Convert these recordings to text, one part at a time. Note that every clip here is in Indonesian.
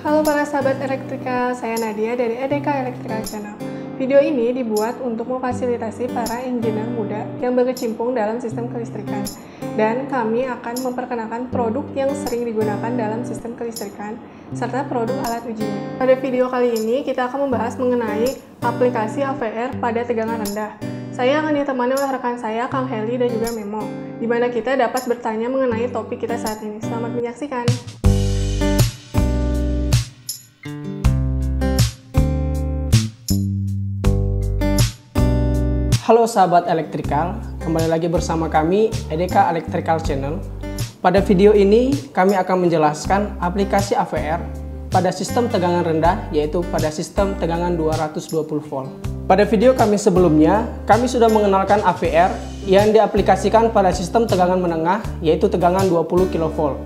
Halo para sahabat elektrikal, saya Nadia dari EDK Electrical Channel. Video ini dibuat untuk memfasilitasi para engineer muda yang berkecimpung dalam sistem kelistrikan. Dan kami akan memperkenalkan produk yang sering digunakan dalam sistem kelistrikan, serta produk alat ujinya. Pada video kali ini, kita akan membahas mengenai aplikasi AVR pada tegangan rendah. Saya akan ditemani oleh rekan saya, Kang Heli dan juga Memo, di mana kita dapat bertanya mengenai topik kita saat ini. Selamat menyaksikan! Halo sahabat elektrikal, kembali lagi bersama kami EDK Electrical Channel. Pada video ini kami akan menjelaskan aplikasi AVR pada sistem tegangan rendah, yaitu pada sistem tegangan 220 volt. Pada video kami sebelumnya, kami sudah mengenalkan AVR yang diaplikasikan pada sistem tegangan menengah, yaitu tegangan 20 kV.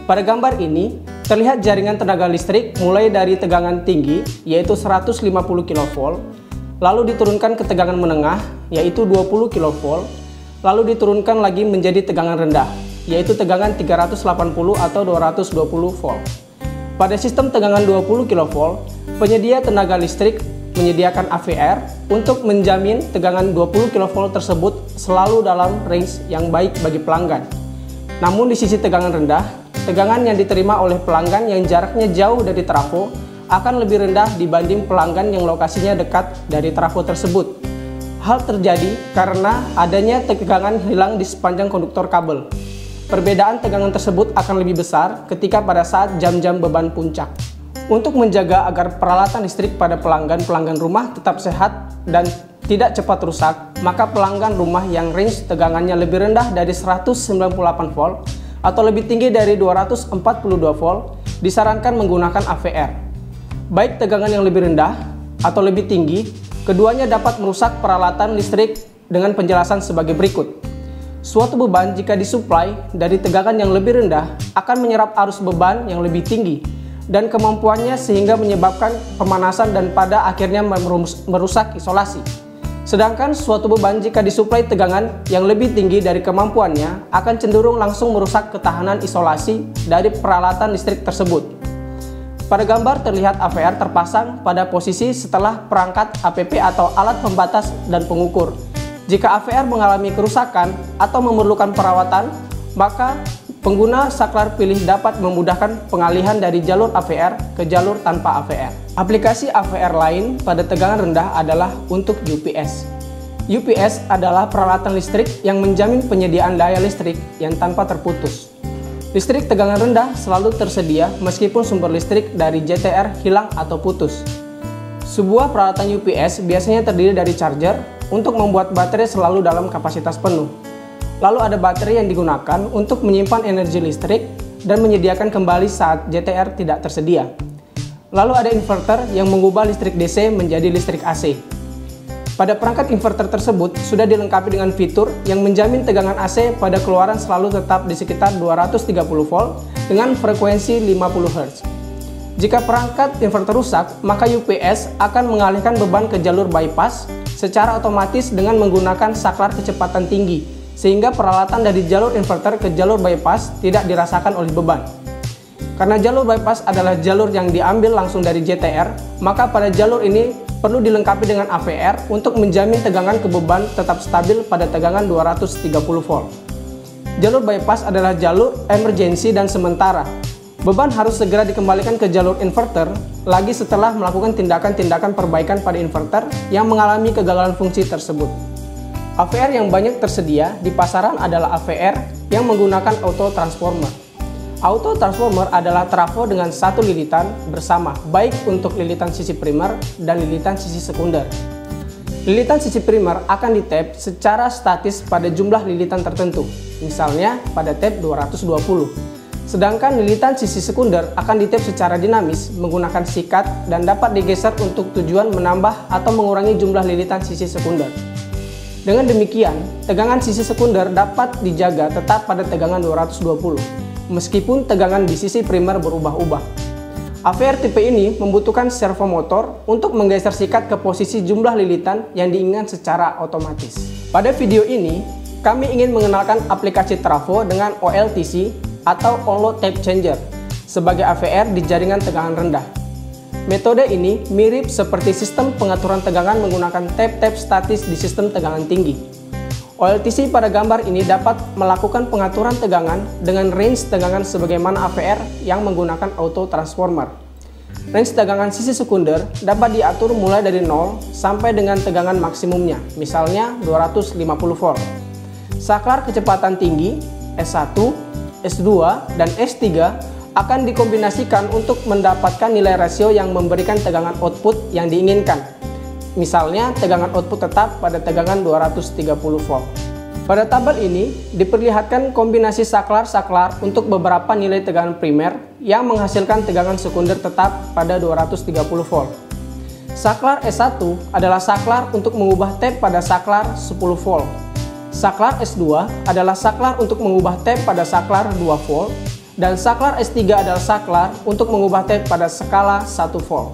Pada gambar ini, terlihat jaringan tenaga listrik mulai dari tegangan tinggi, yaitu 150 kV, lalu diturunkan ke tegangan menengah, yaitu 20 kV, lalu diturunkan lagi menjadi tegangan rendah, yaitu tegangan 380 atau 220 volt. Pada sistem tegangan 20 kV, penyedia tenaga listrik menyediakan AVR untuk menjamin tegangan 20 kV tersebut selalu dalam range yang baik bagi pelanggan. Namun di sisi tegangan rendah, tegangan yang diterima oleh pelanggan yang jaraknya jauh dari trafo akan lebih rendah dibanding pelanggan yang lokasinya dekat dari trafo tersebut. Hal terjadi karena adanya tegangan hilang di sepanjang konduktor kabel. Perbedaan tegangan tersebut akan lebih besar ketika pada saat jam-jam beban puncak. Untuk menjaga agar peralatan listrik pada pelanggan rumah tetap sehat dan tidak cepat rusak, maka pelanggan rumah yang range tegangannya lebih rendah dari 198 volt atau lebih tinggi dari 242 volt disarankan menggunakan AVR. Baik tegangan yang lebih rendah atau lebih tinggi, keduanya dapat merusak peralatan listrik dengan penjelasan sebagai berikut. Suatu beban jika disuplai dari tegangan yang lebih rendah akan menyerap arus beban yang lebih tinggi dan kemampuannya sehingga menyebabkan pemanasan dan pada akhirnya merusak isolasi. Sedangkan suatu beban jika disuplai tegangan yang lebih tinggi dari kemampuannya akan cenderung langsung merusak ketahanan isolasi dari peralatan listrik tersebut. Pada gambar terlihat AVR terpasang pada posisi setelah perangkat APP atau alat pembatas dan pengukur. Jika AVR mengalami kerusakan atau memerlukan perawatan, maka pengguna saklar pilih dapat memudahkan pengalihan dari jalur AVR ke jalur tanpa AVR. Aplikasi AVR lain pada tegangan rendah adalah untuk UPS. UPS adalah peralatan listrik yang menjamin penyediaan daya listrik yang tanpa terputus. Listrik tegangan rendah selalu tersedia meskipun sumber listrik dari JTR hilang atau putus. Sebuah peralatan UPS biasanya terdiri dari charger untuk membuat baterai selalu dalam kapasitas penuh. Lalu ada baterai yang digunakan untuk menyimpan energi listrik dan menyediakan kembali saat JTR tidak tersedia. Lalu ada inverter yang mengubah listrik DC menjadi listrik AC. Pada perangkat inverter tersebut sudah dilengkapi dengan fitur yang menjamin tegangan AC pada keluaran selalu tetap di sekitar 230 volt dengan frekuensi 50 Hz. Jika perangkat inverter rusak, maka UPS akan mengalihkan beban ke jalur bypass secara otomatis dengan menggunakan saklar kecepatan tinggi, sehingga peralatan dari jalur inverter ke jalur bypass tidak dirasakan oleh beban. Karena jalur bypass adalah jalur yang diambil langsung dari JTR, maka pada jalur ini perlu dilengkapi dengan AVR untuk menjamin tegangan ke beban tetap stabil pada tegangan 230 volt. Jalur bypass adalah jalur emergensi dan sementara. Beban harus segera dikembalikan ke jalur inverter lagi setelah melakukan tindakan-tindakan perbaikan pada inverter yang mengalami kegagalan fungsi tersebut. AVR yang banyak tersedia di pasaran adalah AVR yang menggunakan auto transformer. Auto transformer adalah trafo dengan satu lilitan bersama, baik untuk lilitan sisi primer dan lilitan sisi sekunder. Lilitan sisi primer akan ditap secara statis pada jumlah lilitan tertentu, misalnya pada tap 220. Sedangkan lilitan sisi sekunder akan ditap secara dinamis menggunakan sikat dan dapat digeser untuk tujuan menambah atau mengurangi jumlah lilitan sisi sekunder. Dengan demikian, tegangan sisi sekunder dapat dijaga tetap pada tegangan 220. Meskipun tegangan di sisi primer berubah-ubah. AVR tipe ini membutuhkan servo motor untuk menggeser sikat ke posisi jumlah lilitan yang diinginkan secara otomatis. Pada video ini, kami ingin mengenalkan aplikasi trafo dengan OLTC atau On Load Tape Changer. sebagai AVR di jaringan tegangan rendah. Metode ini mirip seperti sistem pengaturan tegangan menggunakan tap-tap statis di sistem tegangan tinggi. OLTC pada gambar ini dapat melakukan pengaturan tegangan dengan range tegangan sebagaimana AVR yang menggunakan auto transformer. Range tegangan sisi sekunder dapat diatur mulai dari 0 sampai dengan tegangan maksimumnya, misalnya 250 volt. Saklar kecepatan tinggi, S1, S2, dan S3 akan dikombinasikan untuk mendapatkan nilai rasio yang memberikan tegangan output yang diinginkan. Misalnya, tegangan output tetap pada tegangan 230 volt. Pada tabel ini, diperlihatkan kombinasi saklar-saklar untuk beberapa nilai tegangan primer yang menghasilkan tegangan sekunder tetap pada 230 volt. Saklar S1 adalah saklar untuk mengubah tap pada saklar 10 volt. Saklar S2 adalah saklar untuk mengubah tap pada saklar 2 volt. Dan saklar S3 adalah saklar untuk mengubah tap pada skala 1 volt.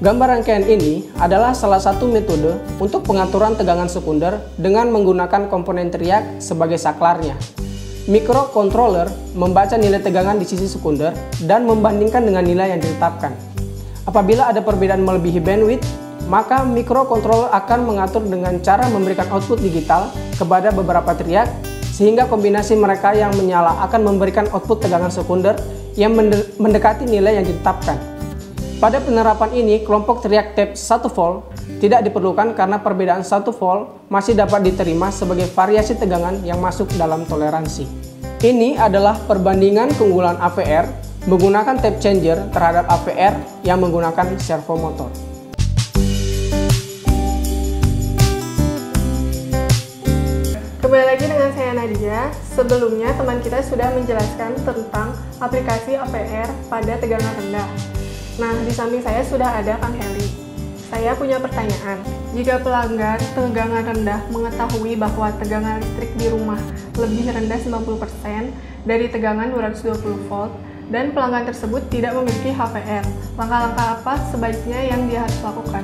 Gambar rangkaian ini adalah salah satu metode untuk pengaturan tegangan sekunder dengan menggunakan komponen teriak sebagai saklarnya. Microcontroller membaca nilai tegangan di sisi sekunder dan membandingkan dengan nilai yang ditetapkan. Apabila ada perbedaan melebihi bandwidth, maka microcontroller akan mengatur dengan cara memberikan output digital kepada beberapa teriak, sehingga kombinasi mereka yang menyala akan memberikan output tegangan sekunder yang mendekati nilai yang ditetapkan. Pada penerapan ini, kelompok teriak tap 1 volt tidak diperlukan karena perbedaan 1 volt masih dapat diterima sebagai variasi tegangan yang masuk dalam toleransi. Ini adalah perbandingan keunggulan AVR menggunakan tap changer terhadap AVR yang menggunakan servo motor. Kembali lagi dengan saya Nadia. Sebelumnya teman kita sudah menjelaskan tentang aplikasi AVR pada tegangan rendah. Nah, di samping saya sudah ada Kang Heli. Saya punya pertanyaan. Jika pelanggan tegangan rendah mengetahui bahwa tegangan listrik di rumah lebih rendah 90% dari tegangan 220 volt dan pelanggan tersebut tidak memiliki HVR, langkah-langkah apa sebaiknya yang dia harus lakukan?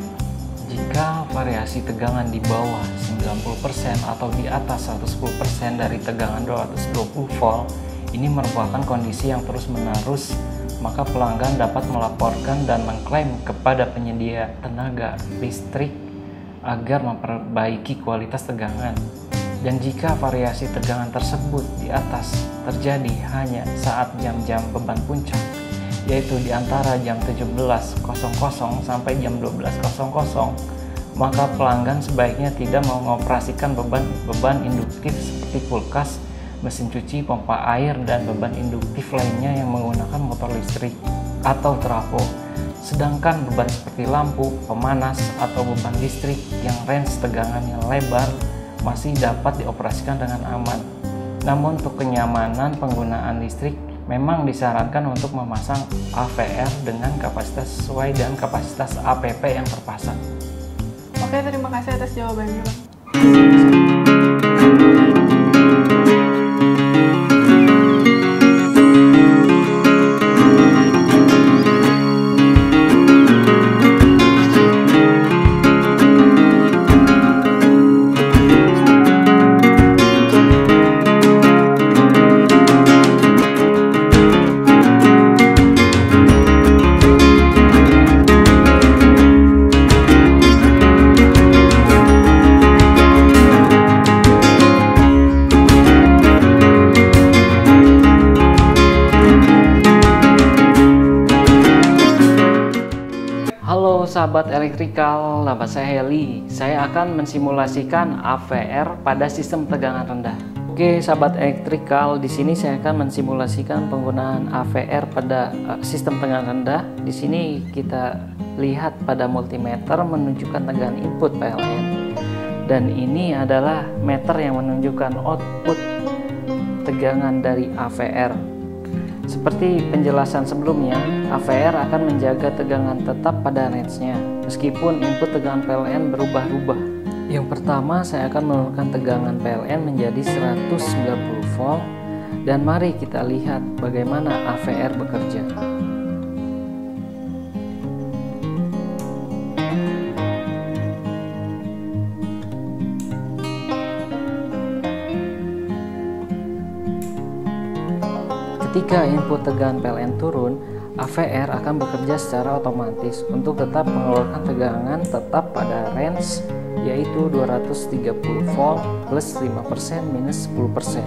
Jika variasi tegangan di bawah 90% atau di atas 110% dari tegangan 220 volt, ini merupakan kondisi yang terus-menerus, maka pelanggan dapat melaporkan dan mengklaim kepada penyedia tenaga listrik agar memperbaiki kualitas tegangan. Dan jika variasi tegangan tersebut di atas terjadi hanya saat jam-jam beban puncak, yaitu di antara jam 17.00 sampai jam 12.00, maka pelanggan sebaiknya tidak mengoperasikan beban induktif seperti kulkas, mesin cuci, pompa air, dan beban induktif lainnya yang menggunakan motor listrik atau trafo. Sedangkan beban seperti lampu, pemanas, atau beban listrik yang range tegangannya lebar masih dapat dioperasikan dengan aman. Namun untuk kenyamanan penggunaan listrik, memang disarankan untuk memasang AVR dengan kapasitas sesuai dan kapasitas APP yang terpasang. Oke, terima kasih atas jawabannya, Bang. Sahabat elektrikal, nama saya Heli. Saya akan mensimulasikan AVR pada sistem tegangan rendah. Oke, sahabat elektrikal, di sini saya akan mensimulasikan penggunaan AVR pada sistem tegangan rendah. Di sini kita lihat pada multimeter menunjukkan tegangan input PLN. Dan ini adalah meter yang menunjukkan output tegangan dari AVR. Seperti penjelasan sebelumnya, AVR akan menjaga tegangan tetap pada range-nya, meskipun input tegangan PLN berubah-ubah. Yang pertama, saya akan menurunkan tegangan PLN menjadi 190 volt, dan mari kita lihat bagaimana AVR bekerja. Ketika input tegangan PLN turun, AVR akan bekerja secara otomatis untuk tetap mengeluarkan tegangan tetap pada range yaitu 230 volt plus 5% minus 10%.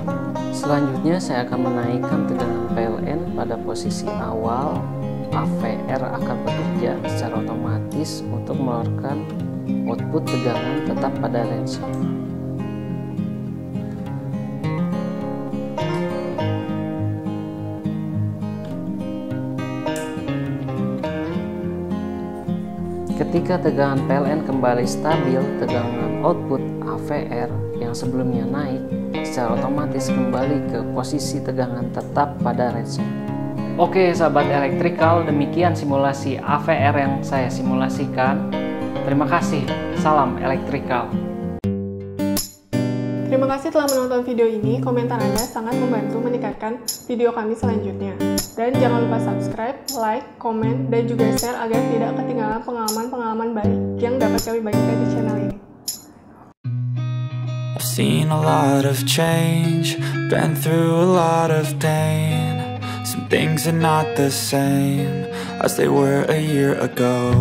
Selanjutnya saya akan menaikkan tegangan PLN pada posisi awal. AVR akan bekerja secara otomatis untuk mengeluarkan output tegangan tetap pada range. Ketika tegangan PLN kembali stabil, tegangan output AVR yang sebelumnya naik secara otomatis kembali ke posisi tegangan tetap pada range. Oke sahabat elektrikal, demikian simulasi AVR yang saya simulasikan. Terima kasih, salam elektrikal. Terima kasih telah menonton video ini. Komentar Anda sangat membantu meningkatkan video kami selanjutnya. Dan jangan lupa subscribe, like, komen, dan juga share agar tidak ketinggalan pengalaman-pengalaman baik yang dapat kami bagikan di channel ini. I've seen a lot of change, been through a lot of pain. Some things are not the same as they were a year ago.